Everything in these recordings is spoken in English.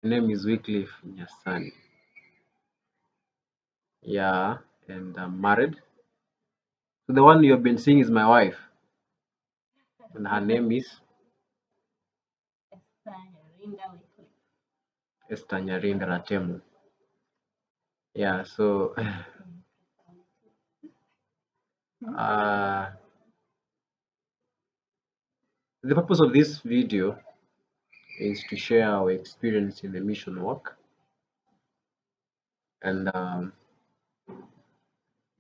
My name is Wycliffe Nyasani. Yeah, and I'm married. So the one you have been seeing is my wife, and her name is Estanyarinda Ratemu. Yeah, so uh, the purpose of this video is to share our experience in the mission work, and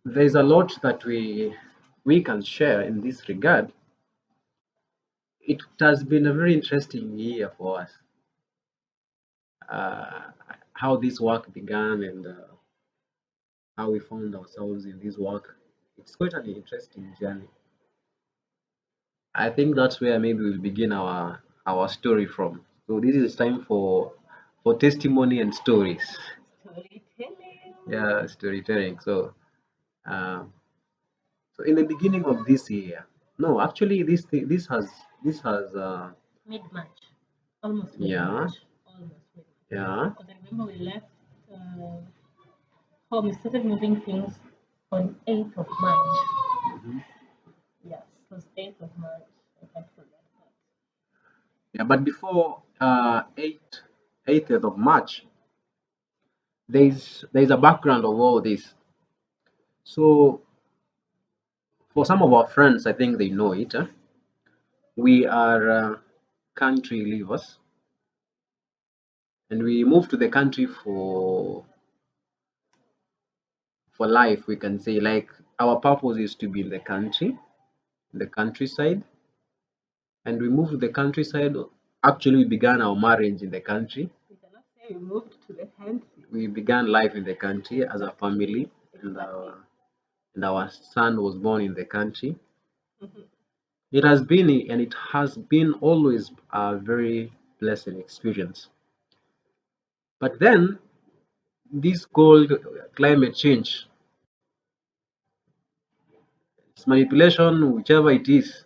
there's a lot that we can share in this regard. It has been a very interesting year for us. Uh, how this work began and how we found ourselves in this work. It's quite an interesting journey. I think that's where maybe we'll begin our story from. So this is time for testimony and stories. Storytelling. Yeah, storytelling. Um, so in the beginning of this year, no, actually this has Mid March, almost mid yeah March, almost mid March. yeah Because I remember we left home. We started moving things on 8th of March. mhm. Yes, it was 8th of March. I can't forget that. Yeah. But before 8th of March, there's a background of all this. So for some of our friends, I think they know it. We are country leavers, and we moved to the country for life. We can say like our purpose is to be in the countryside, and we moved to the countryside. Actually, we began our marriage in the country. We cannot say we moved to the country. We began life in the country as a family, and our son was born in the country. It has been and it has been always a very blessed experience. But then this called climate change, it's manipulation, whichever it is,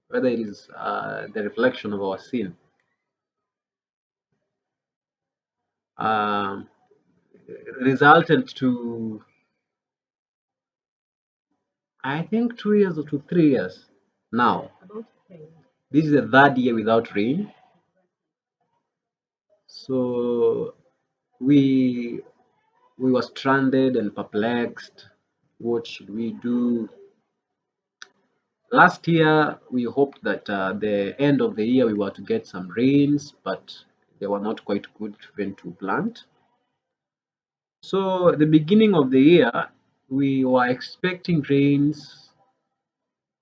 whether it is the reflection of our sin, um, resulted to, I think, 2 years or to 3 years now. About rain. This is the third year without rain. So we we were stranded and perplexed. What should we do? Last year, we hoped that the end of the year we were to get some rains, but they were not quite good even to plant. So at the beginning of the year, we were expecting rains.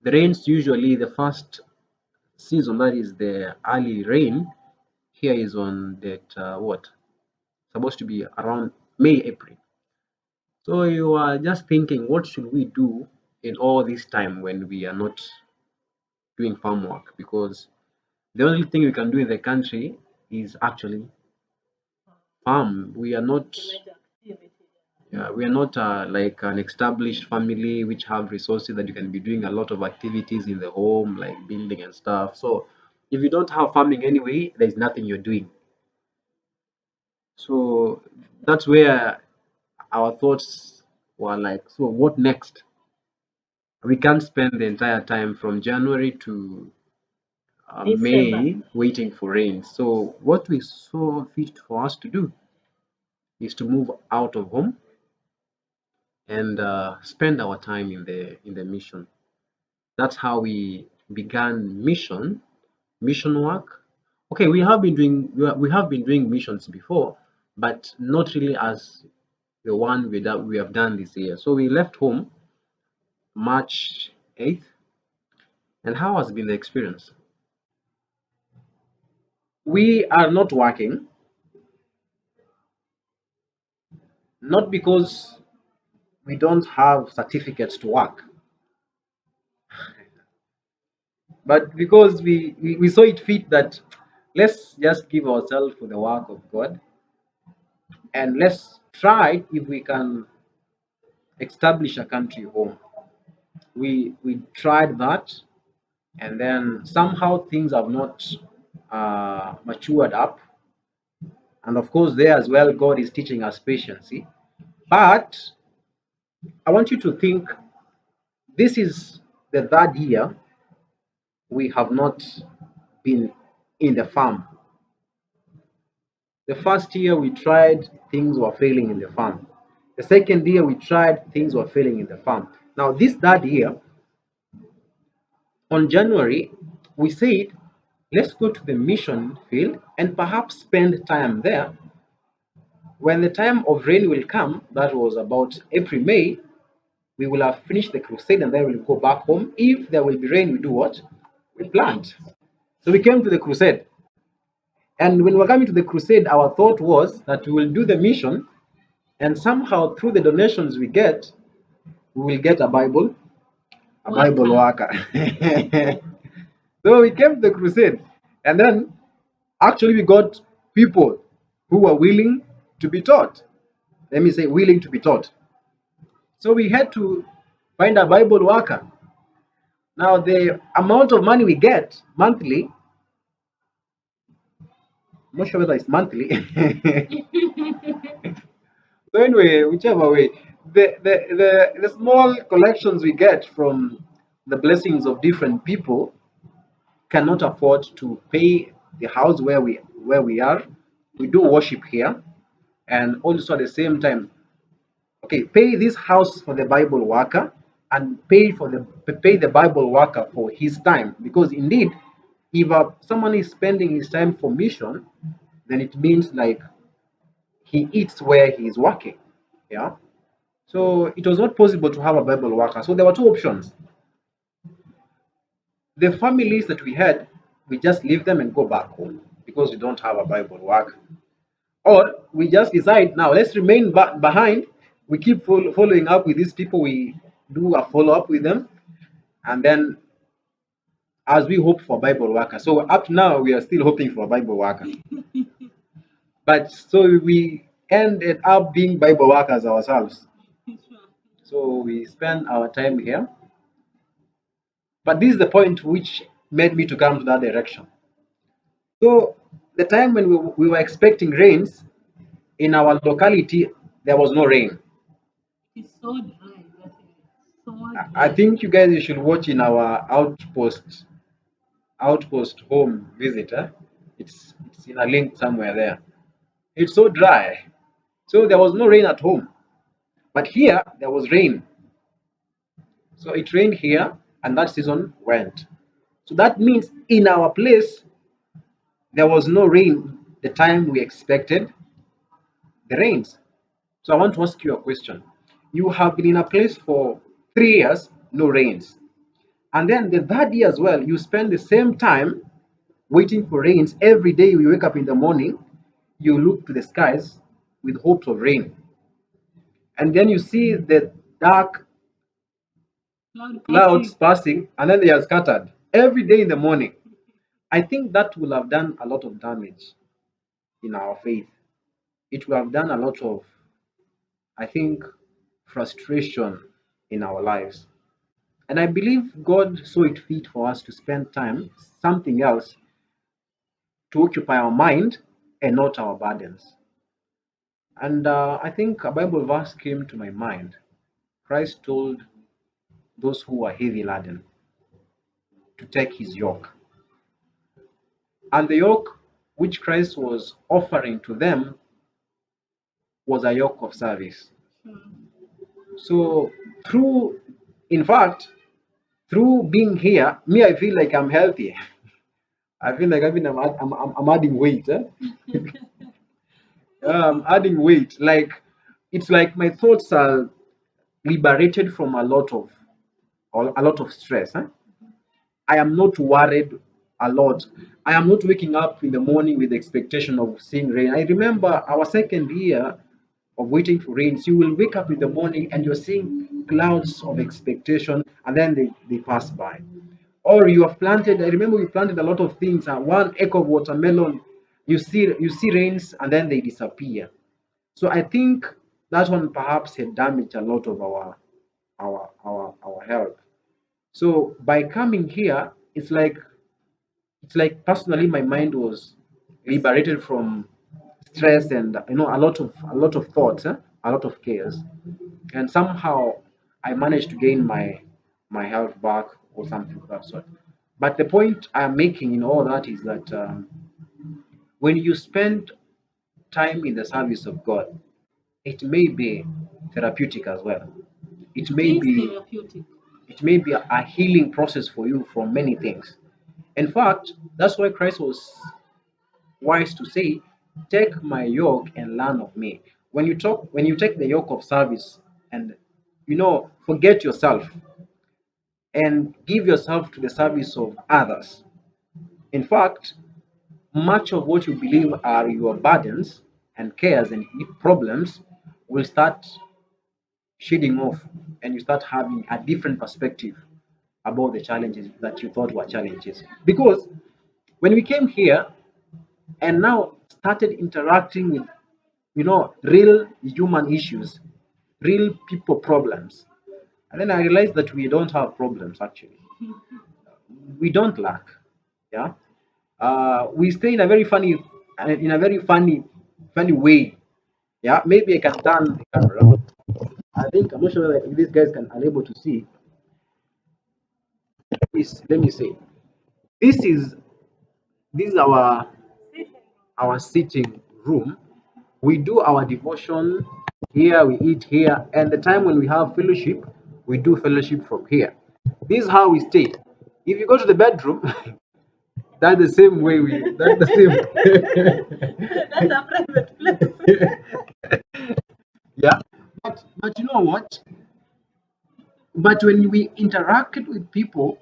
The rains usually the first season, that is the early rain. Here is on that what supposed to be around May, April. So you are just thinking, what should we do in all this time when we are not doing farm work? Because the only thing we can do in the country is actually farm. We are not like an established family which have resources that you can be doing a lot of activities in the home, like building and stuff. So if you don't have farming anyway, there's nothing you're doing. So that's where our thoughts were like, so what next? We can't spend the entire time from January to May waiting for rain. So what we saw fit for us to do is to move out of home and spend our time in the mission. That's how we began mission work. Okay, we have been doing missions before, but not really as the one we have done this year. So we left home March 8th, and how has been the experience? We are not working, not because we don't have certificates to work, but because we saw it fit that let's just give ourselves to the work of God, and let's try if we can establish a country home. We tried that, and then somehow things have not matured up. And of course, there as well, God is teaching us patience. See? But I want you to think this is the third year we have not been in the farm. The first year we tried, things were failing in the farm. The second year we tried, things were failing in the farm. Now, this third year, on January, we said, let's go to the mission field and perhaps spend time there. When the time of rain will come, that was about April, May, we will have finished the crusade and then we'll go back home. If there will be rain, we do what? We plant. So we came to the crusade. And when we were coming to the crusade, our thought was that we will do the mission, and somehow through the donations we get, we will get a Bible worker. So we came to the crusade, and then actually we got people who were willing to be taught. Let me say, willing to be taught. So we had to find a Bible worker. Now, the amount of money we get monthly, I'm not sure whether it's monthly. So anyway, whichever way, the small collections we get from the blessings of different people cannot afford to pay the house where we are. We do worship here, and also at the same time, okay, pay this house for the Bible worker, and pay the Bible worker for his time, because indeed, if someone is spending his time for mission, then it means like he eats where he is working. Yeah. So it was not possible to have a Bible worker. So there were two options. The families that we had, we just leave them and go back home because we don't have a Bible worker. Or we just decide now, let's remain behind. We keep following up with these people. We do a follow up with them. And then as we hope for Bible worker. So up to now, we are still hoping for a Bible worker. But so we ended up being Bible workers ourselves. So we spend our time here. But this is the point which made me to come to that direction. So the time when we were expecting rains in our locality, there was no rain. It's so dry. That's it. So I dry. think you guys should watch in our outpost home visit. It's in a link somewhere there. It's so dry. So there was no rain at home. But here there was rain. So it rained here and that season went. So that means in our place there was no rain the time we expected the rains. So I want to ask you a question. You have been in a place for 3 years, no rains. And then the third year as well, you spend the same time waiting for rains. Every day you wake up in the morning, you look to the skies with hopes of rain. And then you see the dark Cloud clouds passing. passing, and then they are scattered every day in the morning. I think that will have done a lot of damage in our faith. It will have done a lot of, I think, frustration in our lives. And I believe God saw it fit for us to spend time, something else, to occupy our mind and not our burdens. And I think a Bible verse came to my mind. Christ told those who were heavy laden to take his yoke. And the yoke which Christ was offering to them was a yoke of service. So, in fact, through being here, me, I feel like I'm healthy. I feel like I'm adding weight. I'm adding weight. Like it's like my thoughts are liberated from a lot of stress. I am not worried a lot. I am not waking up in the morning with the expectation of seeing rain. I remember our second year of waiting for rains. You will wake up in the morning and you're seeing clouds of expectation, and then they pass by. Or you have planted. I remember we planted a lot of things. One acre of watermelon. You see rains and then they disappear. So I think that one perhaps had damaged a lot of our health. So by coming here, it's like personally my mind was liberated from stress and a lot of thoughts, a lot of cares, and somehow I managed to gain my health back or something of that sort. But the point I'm making in all that is that when you spend time in the service of God, it may be therapeutic as well. It It may is be therapeutic. it may be a healing process for you from many things. In fact, that's why Christ was wise to say, "Take my yoke and learn of me." When you take the yoke of service and forget yourself and give yourself to the service of others. In fact, much of what you believe are your burdens and cares and problems will start shedding off, and you start having a different perspective about the challenges that you thought were challenges. Because when we came here and now started interacting with real human issues, real people problems, and then I realized that we don't have problems actually. We don't lack. Yeah. We stay in a very funny way. Yeah, maybe I can turn the camera. I think I'm not sure if these guys can are able to see. Please let me say. This is this is our sitting room. We do our devotion here, we eat here, and the time when we have fellowship, we do fellowship from here. This is how we stay. If you go to the bedroom, that's the same way we that's the That's a private place. same. Yeah. But you know what? But when we interacted with people,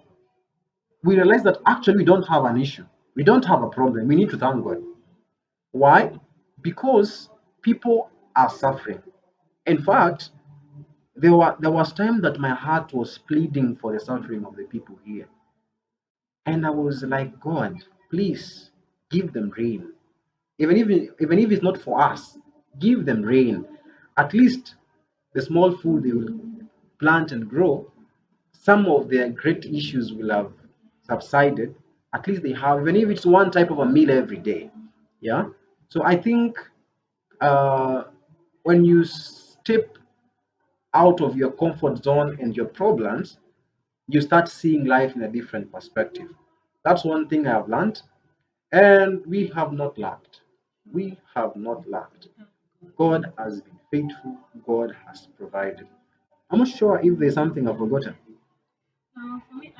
we realize that actually we don't have an issue. We don't have a problem. We need to thank God. Why? Because people are suffering. In fact, there was time that my heart was pleading for the suffering of the people here. And I was like, God, please give them rain. Even if it's not for us, give them rain. At least the small food they will plant and grow, some of their great issues will have subsided. At least they have, even if it's one type of a meal every day. Yeah. So I think uh, when you step out of your comfort zone and your problems, you start seeing life in a different perspective. That's one thing I have learned, and we have not lacked. We have not lacked. God has been faithful. God has provided. I'm not sure if there's something I've forgotten. For me,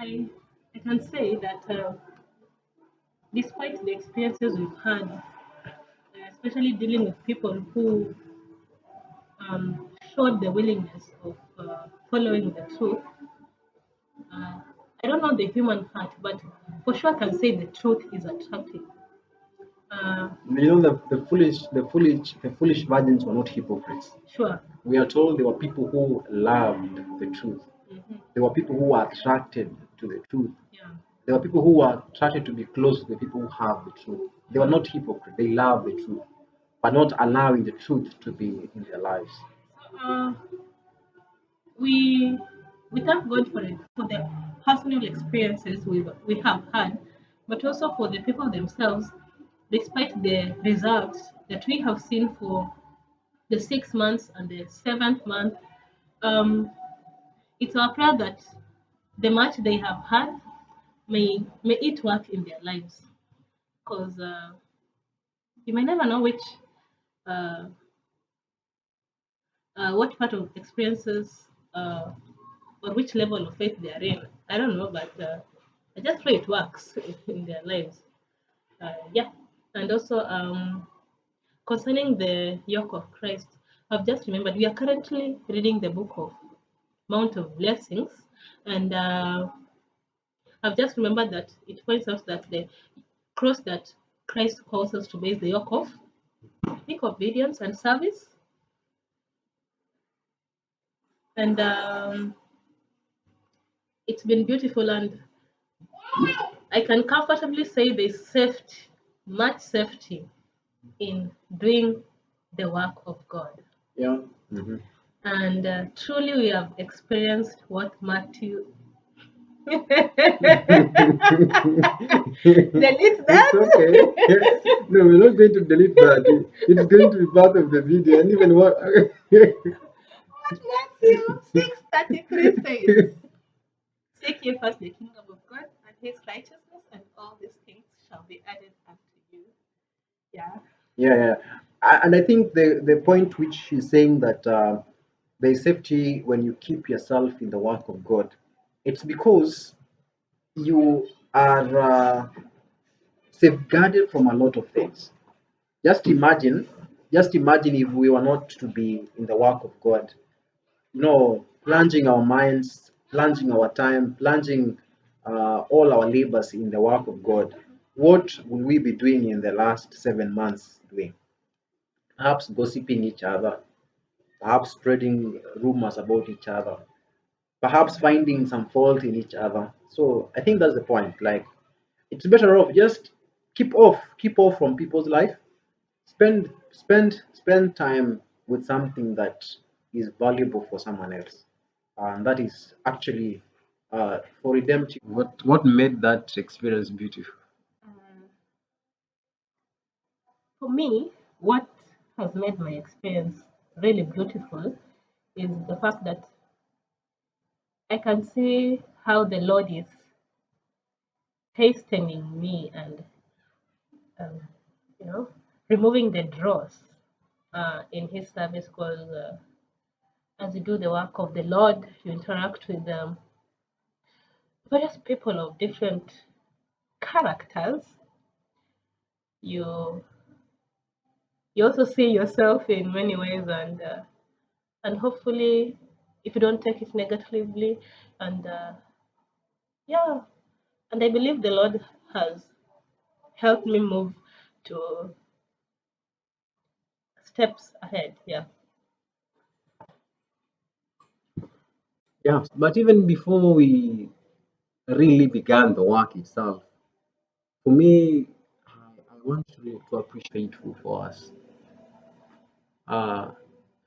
I can say that despite the experiences we've had, especially dealing with people who showed the willingness of following the truth, uh, I don't know the human heart, but for sure I can say the truth is attractive. Uh, The foolish virgins were not hypocrites. sure. We are told there were people who loved the truth. Hmm. There were people who were attracted to the truth. Yeah. There were people who were attracted to be close to the people who have the truth. They were not hypocrites. They love the truth, but not allowing the truth to be in their lives. Uh, we we thank God for it, for the personal experiences we have had, but also for the people themselves, despite the results that we have seen for the 6 months and the seventh month. Um, it's our prayer that the match they have had may it work in their lives, because you may never know which uh, what part of experiences or which level of faith they are in. I don't know, but I just pray it works in their lives. Yeah, and also concerning the yoke of Christ, I've just remembered we are currently reading the book of Mount of Blessings, and I've just remembered that it points out that the cross that Christ calls us to bear is the yoke of, I think, obedience and service, and it's been beautiful, and I can comfortably say there's safety, much safety in doing the work of God. Yeah. Hmm. And truly, we have experienced what Matthew Delete It's okay. that. No, we're not going to delete that. It's going to be part of the video, and even what. What Matthew 6:33 says, seek ye first the kingdom of God and his righteousness, and all these things shall be added unto you. Yeah. Yeah, yeah. And I think the point which she's saying that there's safety when you keep yourself in the work of God, it's because you are safeguarded from a lot of things. Just imagine, just imagine if we were not to be in the work of God, plunging our minds, plunging our time, plunging all our labors in the work of God. What will we be doing in the last 7 months doing? Perhaps gossiping each other, perhaps spreading rumors about each other, perhaps finding some fault in each other. So I think that's the point. Like, it's better off just keep off from people's life. Spend time with something that is valuable for someone else, and that is actually for redemption. What made that experience beautiful? Uh, for me, what has made my experience really beautiful is the fact that I can see how the Lord is hastening me and um, you know removing the dross in His service. Because as you do the work of the Lord, you interact with various people of different characters. You you also see yourself in many ways, and hopefully, if you don't take it negatively, and yeah, and I believe the Lord has helped me move to steps ahead. Yeah. Yeah, but even before we really began the work itself, for me, I want to appreciate you for us. Uh,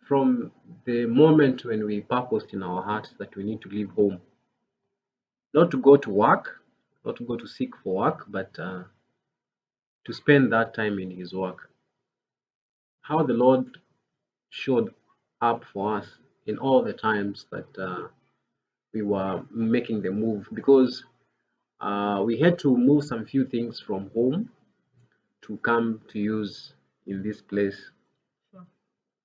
from the moment when we purposed in our hearts that we need to leave home, not to go to work, not to go to seek for work, but to spend that time in His work. How the Lord showed up for us in all the times that we were making the move, because we had to move some few things from home to come to use in this place. Sure.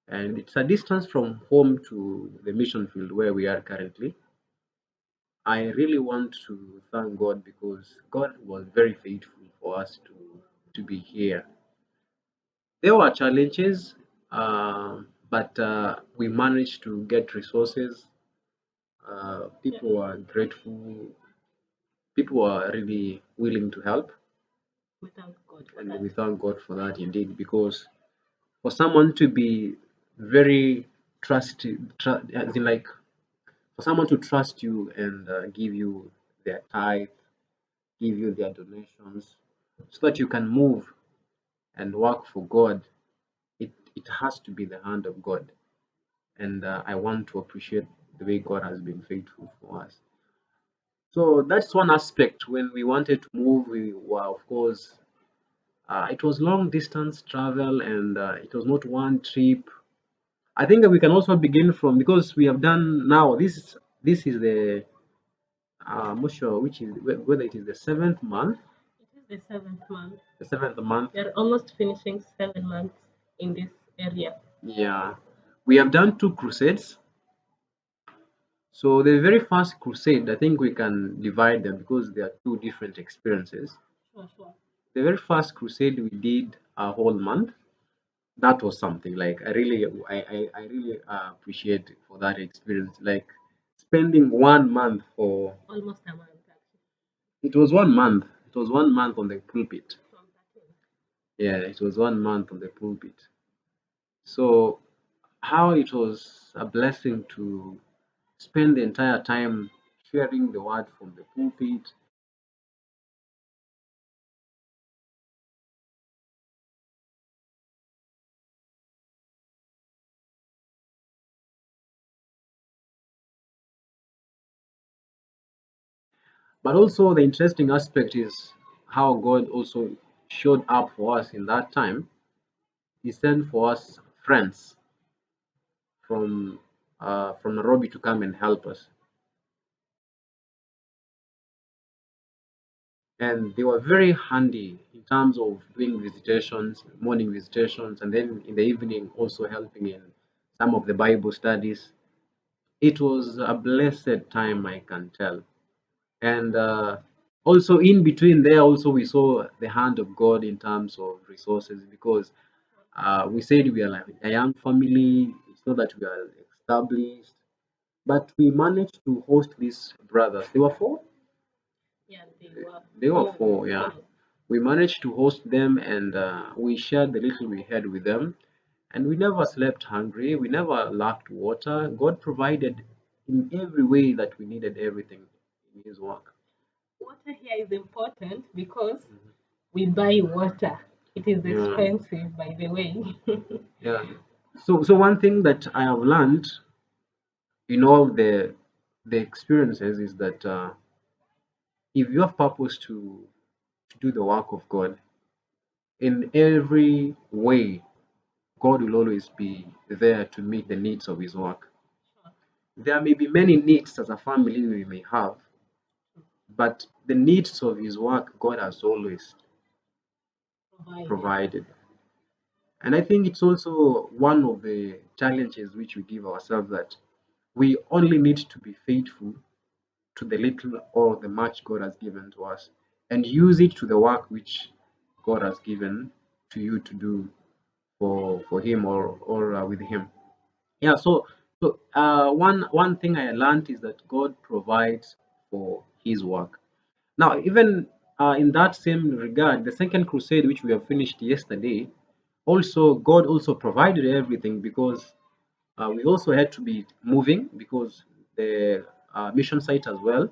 And it's a distance from home to the mission field where we are currently. I really want to thank God because God was very faithful for us to be here. There were challenges, but we managed to get resources. Yeah. People were grateful. People were really willing to help, We thank God for and that. we thank God for that indeed. Because for someone to be very as in like for someone to trust you and give you their tithe, give you their donations, so that you can move and work for God, it has to be the hand of God. And I want to appreciate the way God has been faithful for us. So that's one aspect. When we wanted to move, we were, of course, it was long distance travel, and it was not one trip. I think that we can also begin from, because we have done now. This is the I'm not sure which is whether it is the seventh month. It is the 7th month. The seventh month. We are almost finishing 7 months in this area. Yeah, we have done two crusades. So the very first crusade, I think we can divide them because they are two different experiences. Sure, sure. The very first crusade we did a whole month. That was something like I really appreciate for that experience. Like spending 1 month for Almost a month, actually. it was 1 month. It was 1 month on the pulpit. From 13. Yeah, it was 1 month on the pulpit. So how it was a blessing to spend the entire time sharing the word from the pulpit. But also the interesting aspect is how God also showed up for us in that time. He sent for us friends from Nairobi to come and help us, and they were very handy in terms of doing visitations, morning visitations, and then in the evening also helping in some of the Bible studies. It was a blessed time, I can tell. And also in between there, also we saw the hand of God in terms of resources, because we said we are like a young family. It's not that we are established, but we managed to host these brothers. They were four. Yeah, They were four. Yeah, we managed to host them, and we shared the little we had with them. And we never slept hungry. We never lacked water. God provided in every way that we needed everything in His work. Water here is important because we buy water. It is Yeah, expensive, by the way. yeah. So one thing that I have learned in all the experiences is that if you have purpose to do the work of God in every way, God will always be there to meet the needs of His work. There may be many needs as a family we may have, but the needs of His work, God has always provided. And I think it's also one of the challenges which we give ourselves, that we only need to be faithful to the little or the much God has given to us, and use it to the work which God has given to you to do for Him, or with Him. Yeah. So one thing I learned is that God provides for His work. Now, even in that same regard, the second crusade which we have finished yesterday, also God also provided everything, because we also had to be moving, because the mission site as well,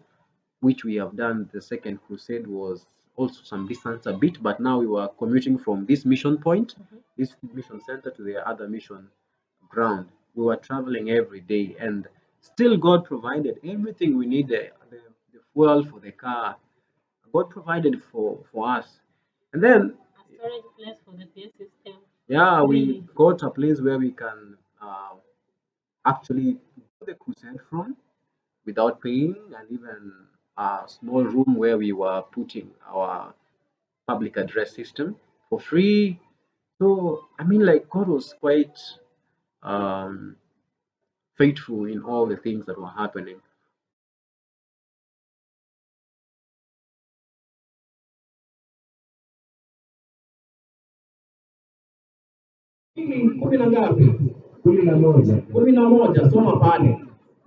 which we have done the second crusade, was also some distance a bit, but now we were commuting from this mission point, this mission center, to the other mission ground. We were traveling every day, and still God provided everything we needed, the fuel for the car. God provided for us. And then, A storage place for the PA system. yeah, we got a place where we can actually do the crusade from without paying, and even a small room where we were putting our public address system for free. So, I mean, like, God was quite um, faithful in all the things that were happening. Kumi na ngapi? 11. 11, soma pale.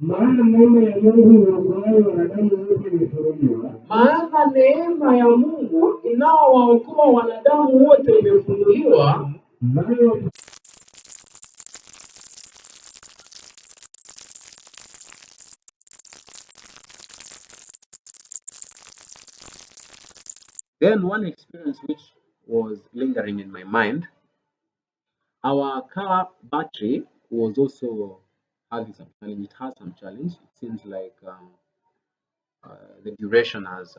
Maana neema ya Mungu inaokoayo wanadamu wote imefunuliwa. Maana neema ya Mungu inaowaokoa wanadamu wote imefunuliwa, Nayo Then, one experience which was lingering in my mind, our car battery was also having some challenge. It has some challenge. It seems like the duration has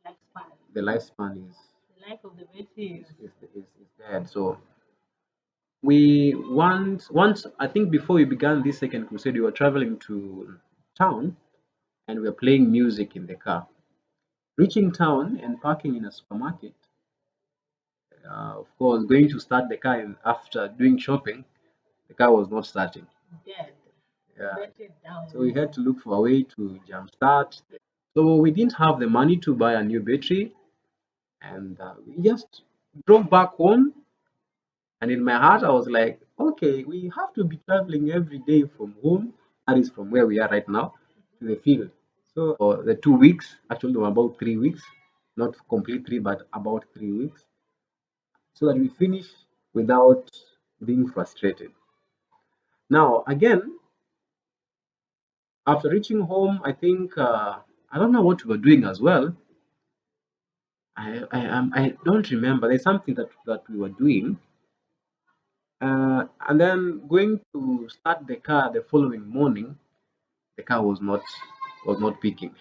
Lifespan. the lifespan The life of the battery is dead. So we once I think before we began this second crusade, we were traveling to town, and we were playing music in the car. Reaching town and parking in a supermarket, of course, going to start the car, and after doing shopping, the car was not starting. dead. Yeah. Battery down. So we had to look for a way to jumpstart. So we didn't have the money to buy a new battery, and we just drove back home. And in my heart, I was like, okay, we have to be traveling every day from home, that is from where we are right now, to the field. So for the 2 weeks, actually, were about 3 weeks, not complete three, but about 3 weeks, so that we finish without being frustrated. Now, again, after reaching home, I think I don't know what we were doing as well. I don't remember. There's something that we were doing, and then going to start the car the following morning, the car was not picking.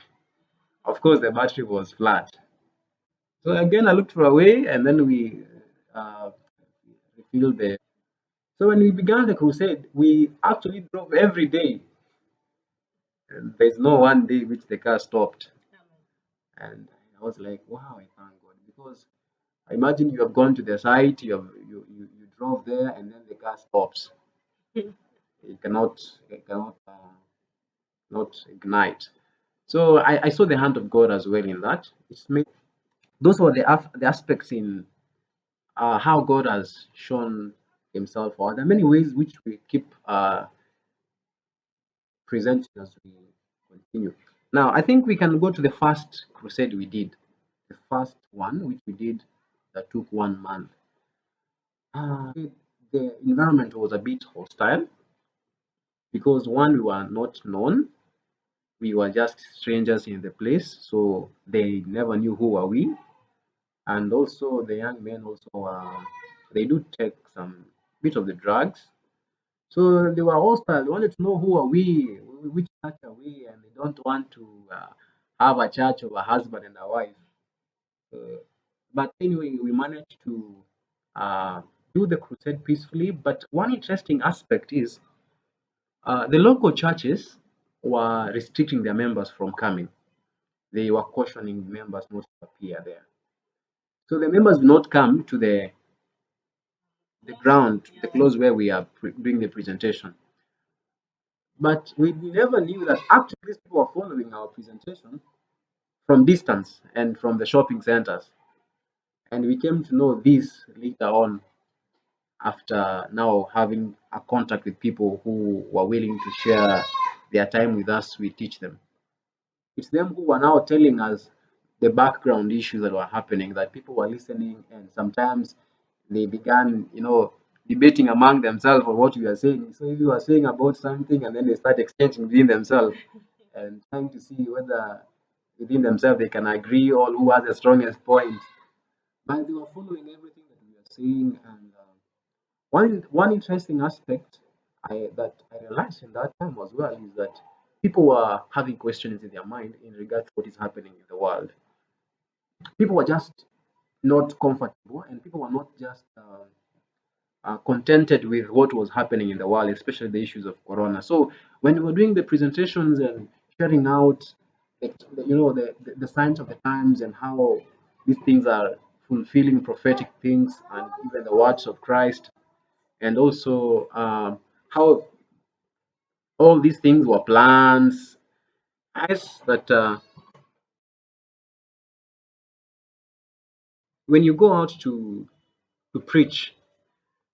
Of course, the battery was flat. So again, I looked for a way, and then we uh, refilled the. So when we began the crusade, we actually drove every day, and there's no one day which the car stopped. And I was like, wow, I thank God, because I imagine you have gone to the site, you drove there, and then the car stops. It cannot not ignite. So I saw the hand of God as well in that. It's made those were the aspects in how God has shown Himself. Or there are many ways which we keep presenting as we continue. Now, I think we can go to the first crusade we did, the first one which we did that took 1 month. The environment was a bit hostile because one, we were not known, we were just strangers in the place, so they never knew who are we. And also the young men also they do take some bit of the drugs, so they were hostile. They wanted to know who are we, which church are we, and they don't want to have a church of a husband and a wife. But anyway, we managed to uh, do the crusade peacefully. But one interesting aspect is the local churches were restricting their members from coming. They were cautioning members not to appear there. So the members do not come to the ground, the close where we are doing the presentation. But we never knew that actually these people are following our presentation from distance and from the shopping centers. And we came to know this later on after now having a contact with people who were willing to share their time with us. We teach them. It's them who are now telling us the background issues that were happening, that people were listening, and sometimes they began, debating among themselves on what we are saying. So if you are saying about something, and then they start exchanging within themselves and trying to see whether within themselves they can agree or who has the strongest point. But they were following everything that we are saying, and one interesting aspect that I realized in that time as well is that people were having questions in their mind in regard to what is happening in the world. People were just not comfortable, and people were not just contented with what was happening in the world, especially the issues of Corona. So when we were doing the presentations and sharing out, the signs of the times and how these things are fulfilling prophetic things and even the words of Christ, and also how all these things were plans. I guess that when you go out to preach,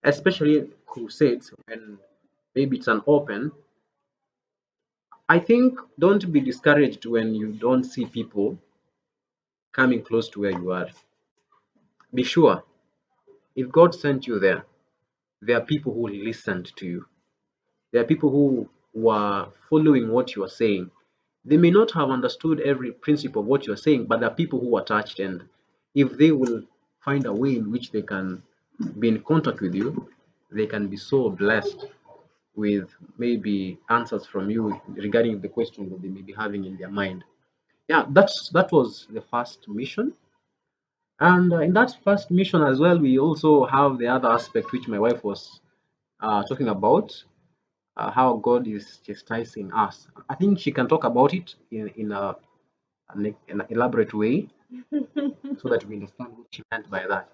especially crusades, and maybe it's an open, I think don't be discouraged when you don't see people coming close to where you are. Be sure if God sent you there are people who listened to you. There are people who were following what you are saying. They may not have understood every principle of what you're saying, but there are people who are touched, and if they will find a way in which they can be in contact with you, they can be so blessed with maybe answers from you regarding the question that they may be having in their mind. Yeah, that was the first mission. And in that first mission as well, we also have the other aspect which my wife was talking about, how God is chastising us. I think she can talk about it in an elaborate way so that we understand what she meant by that.